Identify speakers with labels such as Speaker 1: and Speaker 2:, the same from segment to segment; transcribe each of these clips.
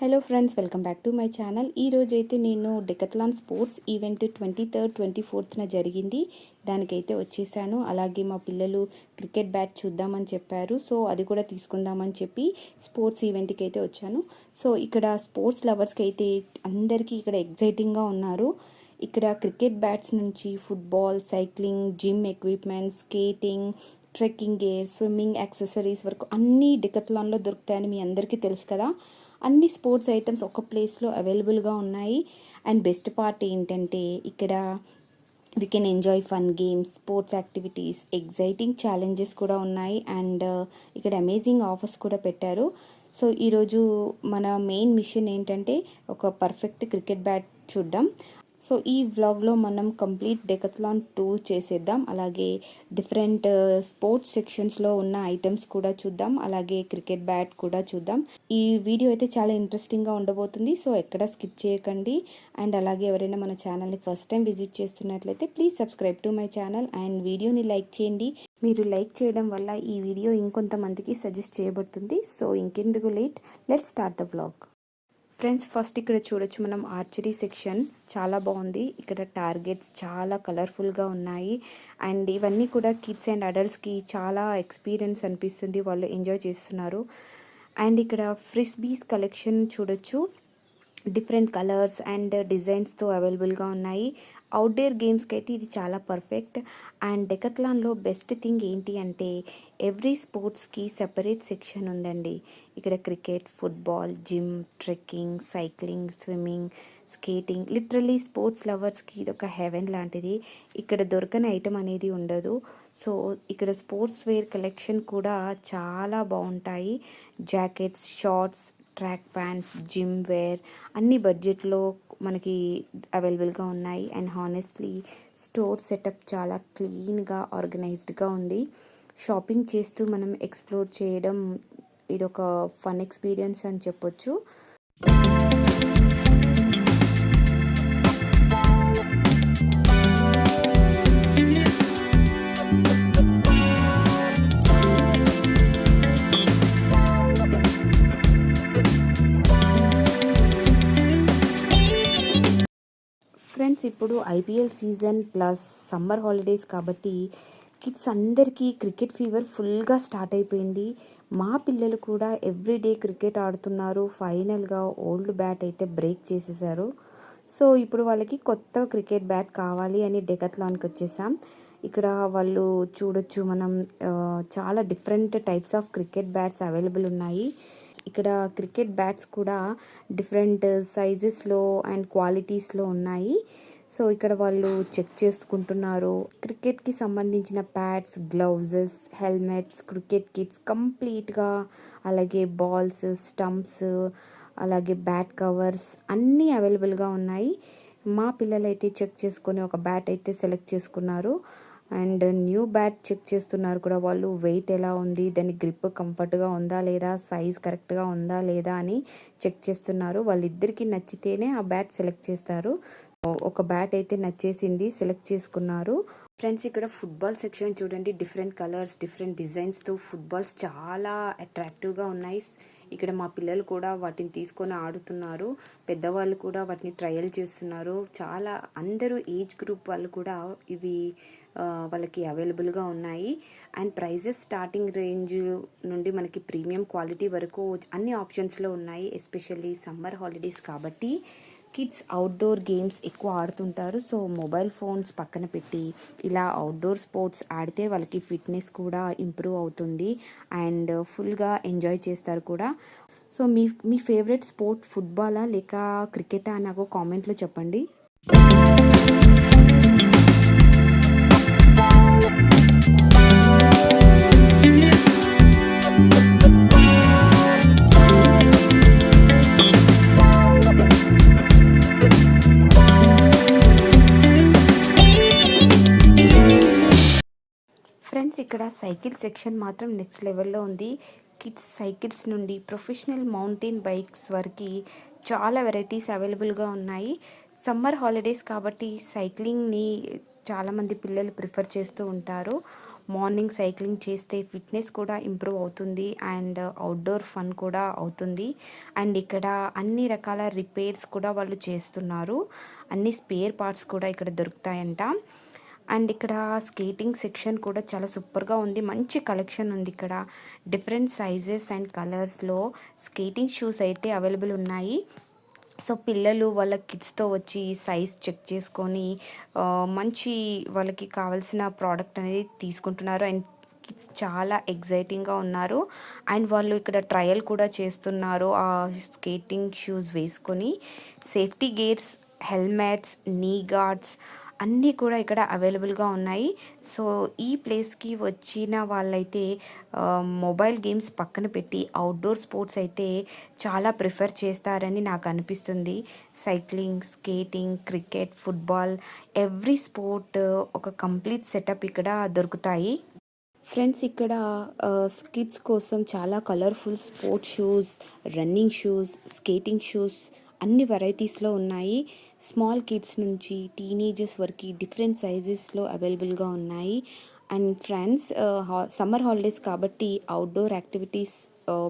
Speaker 1: Hello friends, welcome back to my channel. ఈరోజైతే నేను Decathlon sports event 23rd 24th జరిగింది. దానికైతే వచ్చేసాను. అలాగే మా పిల్లలు క్రికెట్ బ్యాట్ చూద్దామని చెప్పారు. సో అది కూడా తీసుకుందామని చెప్పి స్పోర్ట్స్ ఈవెంట్కి అయితే వచ్చాను. సో ఇక్కడ స్పోర్ట్స్ లవర్స్కి అయితే అందరికీ ఇక్కడ ఎగ్జైటింగ్గా ఉన్నారు. ఇక్కడ క్రికెట్ బ్యాట్స్ నుంచి football, cycling, gym equipments, skating, trekking gear, swimming accessories వరకు అన్నీ డెకత్లాన్లో దొరుకుతాయని మీ అందరికీ తెలుసు కదా. అన్ని స్పోర్ట్స్ ఐటమ్స్ ఒక ప్లేస్లో అవైలబుల్గా ఉన్నాయి. అండ్ బెస్ట్ పార్ట్ ఏంటంటే ఇక్కడ we can enjoy fun games, sports activities, exciting challenges కూడా ఉన్నాయి. అండ్ ఇక్కడ అమేజింగ్ ఆఫర్స్ కూడా పెట్టారు. సో ఈరోజు మన మెయిన్ మిషన్ ఏంటంటే ఒక పర్ఫెక్ట్ క్రికెట్ బ్యాట్ చూద్దాం. సో ఈ వ్లాగ్లో మనం కంప్లీట్ డెకత్లాన్ టూర్ చేసేద్దాం. అలాగే డిఫరెంట్ స్పోర్ట్స్ సెక్షన్స్లో ఉన్న ఐటమ్స్ కూడా చూద్దాం. అలాగే క్రికెట్ బ్యాట్ కూడా చూద్దాం. ఈ వీడియో అయితే చాలా ఇంట్రెస్టింగ్గా ఉండబోతుంది. సో ఎక్కడ స్కిప్ చేయకండి. అండ్ అలాగే ఎవరైనా మన ఛానల్ని ఫస్ట్ టైం విజిట్ చేస్తున్నట్లయితే please subscribe to my channel and వీడియోని లైక్ చేయండి. మీరు లైక్ చేయడం వల్ల ఈ వీడియో ఇంకొంతమందికి సజెస్ట్ చేయబడుతుంది. సో ఇంకెందుకు late, let's start the vlog. Friends, first ఇక్కడ చూడొచ్చు మనం ఆర్చరీ సెక్షన్ చాలా బాగుంది. ఇక్కడ టార్గెట్స్ చాలా కలర్ఫుల్గా ఉన్నాయి. అండ్ ఇవన్నీ కూడా కిడ్స్ అండ్ అడల్ట్స్కి చాలా ఎక్స్పీరియన్స్ అనిపిస్తుంది, వాళ్ళు ఎంజాయ్ చేస్తున్నారు. అండ్ ఇక్కడ ఫ్రిస్బీస్ కలెక్షన్ చూడొచ్చు, డిఫరెంట్ కలర్స్ అండ్ డిజైన్స్తో అవైలబుల్గా ఉన్నాయి. అవుట్డోర్ గేమ్స్కి అయితే ఇది చాలా పర్ఫెక్ట్. అండ్ డెకత్లాన్లో బెస్ట్ థింగ్ ఏంటి అంటే ఎవ్రీ స్పోర్ట్స్కి సెపరేట్ సెక్షన్ ఉందండి. ఇక్కడ cricket, football, gym, trekking, cycling, swimming, skating, literally sports లవర్స్కి ఇది ఒక హెవెన్ లాంటిది. ఇక్కడ దొరకని ఐటమ్ అనేది ఉండదు. సో ఇక్కడ స్పోర్ట్స్ వేర్ కలెక్షన్ కూడా చాలా బాగుంటాయి. Jackets, shorts, track pants, gym wear అన్ని బడ్జెట్లో మనకి అవైలబుల్గా ఉన్నాయి. అండ్ హానెస్ట్లీ స్టోర్ సెటప్ చాలా క్లీన్గా, ఆర్గనైజ్డ్గా ఉంది. షాపింగ్ చేస్తూ మనం ఎక్స్ప్లోర్ చేయడం ఇదొక ఫన్ ఎక్స్పీరియన్స్ అని చెప్పొచ్చు. ఫ్రెండ్స్, ఇప్పుడు IPL season plus summer holidays కాబట్టి కిడ్స్ అందరికీ క్రికెట్ ఫీవర్ ఫుల్గా స్టార్ట్ అయిపోయింది. మా పిల్లలు కూడా ఎవ్రీడే క్రికెట్ ఆడుతున్నారు. ఫైనల్గా ఓల్డ్ బ్యాట్ అయితే బ్రేక్ చేసేసారు. సో ఇప్పుడు వాళ్ళకి కొత్త క్రికెట్ బ్యాట్ కావాలి అని డెకత్లాన్కి వచ్చేసాం. ఇక్కడ వాళ్ళు చూడొచ్చు, మనం చాలా different types of cricket bats available ఉన్నాయి. ఇక్కడ క్రికెట్ బ్యాట్స్ కూడా డిఫరెంట్ సైజెస్లో అండ్ క్వాలిటీస్లో ఉన్నాయి. సో ఇక్కడ వాళ్ళు చెక్ చేసుకుంటున్నారు. క్రికెట్కి సంబంధించిన pads, gloves, helmets, cricket kits కంప్లీట్గా, అలాగే బాల్స్, స్టంప్స్, అలాగే బ్యాట్ కవర్స్ అన్నీ అవైలబుల్గా ఉన్నాయి. మా పిల్లలైతే చెక్ చేసుకొని ఒక బ్యాట్ అయితే సెలెక్ట్ చేసుకున్నారు. అండ్ న్యూ బ్యాట్ చెక్ చేస్తున్నారు కూడా వాళ్ళు. వెయిట్ ఎలా ఉంది, దాని గ్రిప్ కంఫర్ట్గా ఉందా లేదా, సైజ్ కరెక్ట్గా ఉందా లేదా అని చెక్ చేస్తున్నారు. వాళ్ళిద్దరికీ నచ్చితేనే ఆ బ్యాట్ సెలెక్ట్ చేస్తారు. ఒక బ్యాట్ అయితే నచ్చేసింది, సెలెక్ట్ చేసుకున్నారు. ఫ్రెండ్స్, ఇక్కడ ఫుట్బాల్ సెక్షన్ చూడండి. డిఫరెంట్ కలర్స్, డిఫరెంట్ డిజైన్స్తో ఫుట్బాల్స్ చాలా అట్రాక్టివ్గా ఉన్నాయి. ఇక్కడ మా పిల్లలు కూడా వాటిని తీసుకొని ఆడుతున్నారు. పెద్దవాళ్ళు కూడా వాటిని ట్రయల్ చేస్తున్నారు. చాలా అందరూ ఏజ్ గ్రూప్ వాళ్ళు కూడా ఇవి వాళ్ళకి అవైలబుల్గా ఉన్నాయి. అండ్ ప్రైజెస్ స్టార్టింగ్ రేంజ్ నుండి మనకి ప్రీమియం క్వాలిటీ వరకు అన్ని ఆప్షన్స్లో ఉన్నాయి. ఎస్పెషల్లీ సమ్మర్ హాలిడేస్ కాబట్టి కిడ్స్ అవుట్డోర్ గేమ్స్ ఎక్కువ ఆడుతుంటారు. సో మొబైల్ ఫోన్స్ పక్కన పెట్టి ఇలా అవుట్డోర్ స్పోర్ట్స్ ఆడితే వాళ్ళకి ఫిట్నెస్ కూడా ఇంప్రూవ్ అవుతుంది అండ్ ఫుల్గా ఎంజాయ్ చేస్తారు కూడా. సో మీ ఫేవరెట్ స్పోర్ట్ ఫుట్బాలా లేక క్రికెటా నాకు కామెంట్లో చెప్పండి. ఫ్రెండ్స్, ఇక్కడ సైకిల్ సెక్షన్ మాత్రం నెక్స్ట్ లెవెల్లో ఉంది. కిడ్స్ సైకిల్స్ నుండి ప్రొఫెషనల్ మౌంటైన్ బైక్స్ వరకు చాలా వెరైటీస్ అవైలబుల్గా ఉన్నాయి. సమ్మర్ హాలిడేస్ కాబట్టి సైక్లింగ్ని చాలామంది పిల్లలు ప్రిఫర్ చేస్తూ ఉంటారు. మార్నింగ్ సైక్లింగ్ చేస్తే ఫిట్నెస్ కూడా ఇంప్రూవ్ అవుతుంది అండ్ అవుట్డోర్ ఫన్ కూడా అవుతుంది. అండ్ ఇక్కడ అన్ని రకాల రిపేర్స్ కూడా వాళ్ళు చేస్తున్నారు. అన్ని స్పేర్ పార్ట్స్ కూడా ఇక్కడ దొరుకుతాయంట. అండ్ ఇక్కడ స్కేటింగ్ సెక్షన్ కూడా చాలా సూపర్గా ఉంది. మంచి కలెక్షన్ ఉంది ఇక్కడ. డిఫరెంట్ సైజెస్ అండ్ కలర్స్లో స్కేటింగ్ షూస్ అయితే అవైలబుల్ ఉన్నాయి. సో పిల్లలు వాళ్ళ కిడ్స్తో వచ్చి సైజ్ చెక్ చేసుకొని మంచి వాళ్ళకి కావాల్సిన ప్రోడక్ట్ అనేది తీసుకుంటున్నారు. అండ్ కిడ్స్ చాలా ఎగ్జైటింగ్గా ఉన్నారు. అండ్ వాళ్ళు ఇక్కడ ట్రయల్ కూడా చేస్తున్నారు ఆ స్కేటింగ్ షూస్ వేసుకొని. సేఫ్టీ గేర్స్, హెల్మెట్స్, నీ గార్డ్స్ అన్నీ కూడా ఇక్కడ అవైలబుల్గా ఉన్నాయి. సో ఈ ప్లేస్కి వచ్చిన వాళ్ళైతే మొబైల్ గేమ్స్ పక్కన పెట్టి అవుట్డోర్ స్పోర్ట్స్ అయితే చాలా ప్రిఫర్ చేస్తారని నాకు అనిపిస్తుంది. Cycling, skating, cricket, football, every sport ఒక కంప్లీట్ సెటప్ ఇక్కడ దొరుకుతాయి. ఫ్రెండ్స్ ఇక్కడ కిడ్స్ కోసం చాలా colourful sports shoes, running shoes, skating shoes అన్ని వెరైటీస్లో ఉన్నాయి. స్మాల్ కిడ్స్ నుంచి టీనేజర్స్ వరకు డిఫరెంట్ సైజెస్లో అవైలబుల్గా ఉన్నాయి. అండ్ ఫ్రెండ్స్ సమ్మర్ హాలిడేస్ కాబట్టి అవుట్డోర్ యాక్టివిటీస్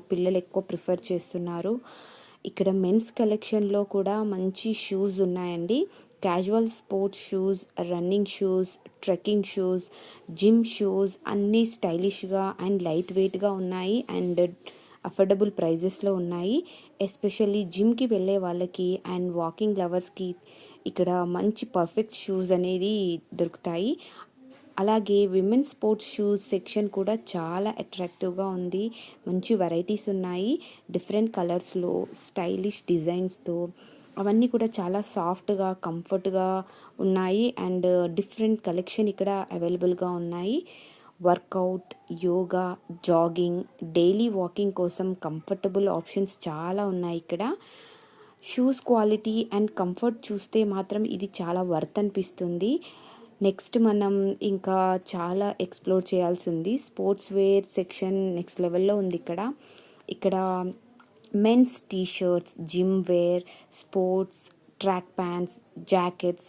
Speaker 1: పిల్లలు ఎక్కువ ప్రిఫర్ చేస్తున్నారు. ఇక్కడ మెన్స్ కలెక్షన్లో కూడా మంచి షూస్ ఉన్నాయండి. Casual sports shoes, running shoes, trekking shoes, gym shoes అన్నీ స్టైలిష్గా అండ్ లైట్ వెయిట్గా ఉన్నాయి అండ్ అఫోర్డబుల్ ప్రైజెస్లో ఉన్నాయి. ఎస్పెషల్లీ జిమ్కి వెళ్ళే వాళ్ళకి అండ్ వాకింగ్ లవర్స్కి ఇక్కడ మంచి పర్ఫెక్ట్ షూస్ అనేది దొరుకుతాయి. అలాగే విమెన్ స్పోర్ట్స్ షూస్ సెక్షన్ కూడా చాలా అట్రాక్టివ్గా ఉంది. మంచి వెరైటీస్ ఉన్నాయి డిఫరెంట్ కలర్స్లో, స్టైలిష్ డిజైన్స్తో. అవన్నీ కూడా చాలా సాఫ్ట్గా, కంఫర్ట్గా ఉన్నాయి అండ్ డిఫరెంట్ కలెక్షన్ ఇక్కడ అవైలబుల్గా ఉన్నాయి. Workout, yoga, jogging, daily walking కోసం కంఫర్టబుల్ ఆప్షన్స్ చాలా ఉన్నాయి ఇక్కడ. షూస్ క్వాలిటీ అండ్ కంఫర్ట్ చూస్తే మాత్రం ఇది చాలా వర్త్ అనిపిస్తుంది. నెక్స్ట్ మనం ఇంకా చాలా ఎక్స్ప్లోర్ చేయాల్సి ఉంది. స్పోర్ట్స్ వేర్ సెక్షన్ నెక్స్ట్ లెవెల్లో ఉంది ఇక్కడ men's t-shirts, gym wear, sports, track pants, jackets,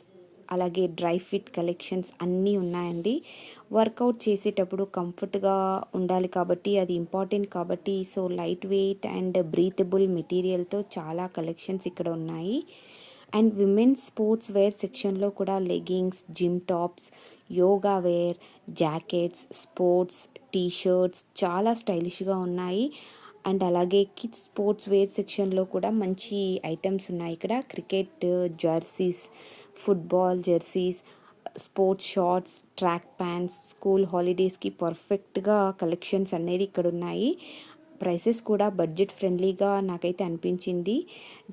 Speaker 1: అలాగే డ్రై ఫిట్ కలెక్షన్స్ అన్నీ ఉన్నాయండి. వర్కౌట్ చేసేటప్పుడు కంఫర్ట్గా ఉండాలి కాబట్టి అది ఇంపార్టెంట్ కాబట్టి so light weight and breathable మెటీరియల్తో చాలా కలెక్షన్స్ ఇక్కడ ఉన్నాయి. అండ్ విమెన్స్ స్పోర్ట్స్ వేర్ సెక్షన్లో కూడా leggings, gym tops, yoga wear, jackets, sports t-shirts చాలా స్టైలిష్గా ఉన్నాయి. అండ్ అలాగే కిడ్స్ స్పోర్ట్స్ వేర్ సెక్షన్లో కూడా మంచి ఐటమ్స్ ఉన్నాయి ఇక్కడ. Cricket jerseys, football jerseys, sports shorts, track pants, school హాలిడేస్కి పర్ఫెక్ట్గా కలెక్షన్స్ అనేది ఇక్కడ ఉన్నాయి. ప్రైసెస్ కూడా బడ్జెట్ ఫ్రెండ్లీగా నాకైతే అనిపించింది.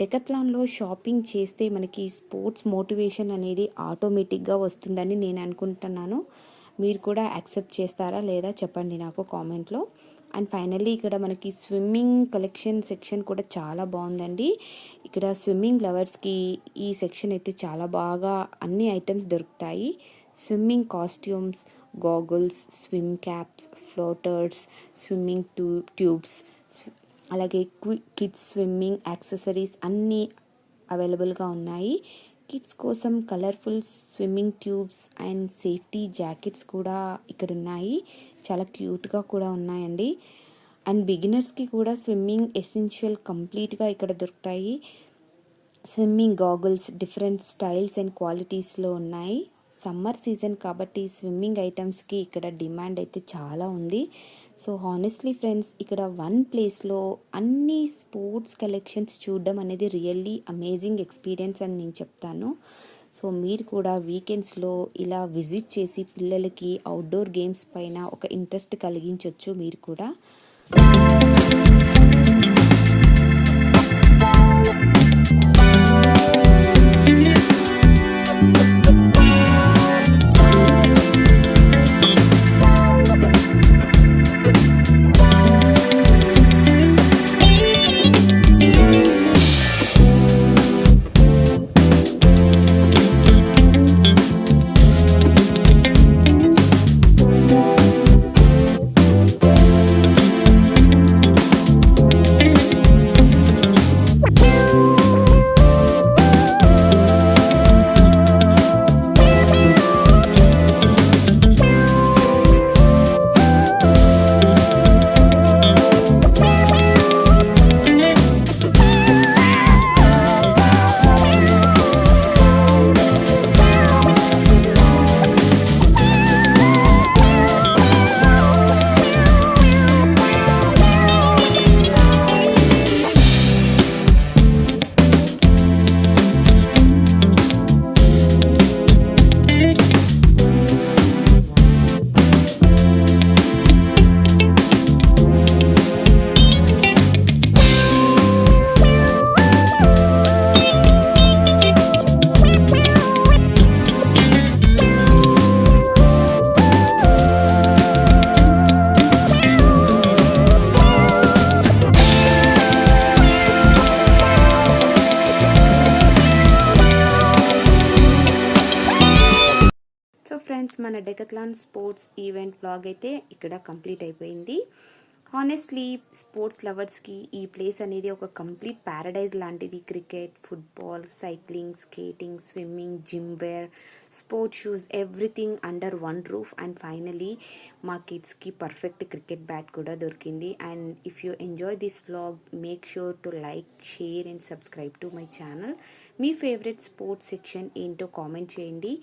Speaker 1: డెకత్లాన్లో షాపింగ్ చేస్తే మనకి స్పోర్ట్స్ మోటివేషన్ అనేది ఆటోమేటిక్గా వస్తుందని నేను అనుకుంటున్నాను. మీరు కూడా యాక్సెప్ట్ చేస్తారా లేదా చెప్పండి నాకు కామెంట్లో. అండ్ ఫైనల్లీ ఇక్కడ మనకి స్విమ్మింగ్ కలెక్షన్ సెక్షన్ కూడా చాలా బాగుందండి. ఇక్కడ స్విమ్మింగ్ లవర్స్కి ఈ సెక్షన్ అయితే చాలా బాగా అన్ని ఐటమ్స్ దొరుకుతాయి. Swimming costumes, goggles, swim caps, floaters, swimming tubes, అలాగే కిడ్స్ స్విమ్మింగ్ యాక్సెసరీస్ అన్నీ అవైలబుల్గా ఉన్నాయి. కిడ్స్ కోసం colourful swimming tubes and safety jackets కూడా ఇక్కడ ఉన్నాయి. చాలా క్యూట్గా కూడా ఉన్నాయండి. అండ్ బిగినర్స్కి కూడా స్విమ్మింగ్ ఎసెన్షియల్ కంప్లీట్గా ఇక్కడ దొరుకుతాయి. Swimming goggles different styles and క్వాలిటీస్లో ఉన్నాయి. సమ్మర్ సీజన్ కాబట్టి స్విమ్మింగ్ ఐటమ్స్కి ఇక్కడ డిమాండ్ అయితే చాలా ఉంది. సో హానెస్ట్లీ ఫ్రెండ్స్ ఇక్కడ వన్ ప్లేస్లో అన్ని స్పోర్ట్స్ కలెక్షన్స్ చూడడం అనేది రియల్లీ అమేజింగ్ ఎక్స్పీరియన్స్ అని నేను చెప్తాను. సో మీరు కూడా వీకెండ్స్లో ఇలా విజిట్ చేసి పిల్లలకి అవుట్డోర్ గేమ్స్ పైన ఒక ఇంట్రెస్ట్ కలిగించవచ్చు మీరు కూడా. మన డెకత్లాన్ స్పోర్ట్స్ ఈవెంట్ వ్లాగ్ అయితే ఇక్కడ కంప్లీట్ అయిపోయింది. హానెస్ట్లీ స్పోర్ట్స్ లవర్స్కి ఈ ప్లేస్ అనేది ఒక కంప్లీట్ ప్యారడైజ్ లాంటిది. Cricket, football, cycling, skating, swimming, gym wear, sports shoes, everything under one roof. And finally మా కిడ్స్కి పర్ఫెక్ట్ క్రికెట్ బ్యాట్ కూడా దొరికింది. And if you enjoy this vlog, make sure to like, share and subscribe to my channel. మీ favourite sports section ఏంటో comment చేయండి.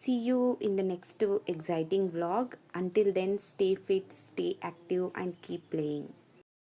Speaker 1: See you in the next exciting vlog. Until then, stay fit, stay active, and keep playing.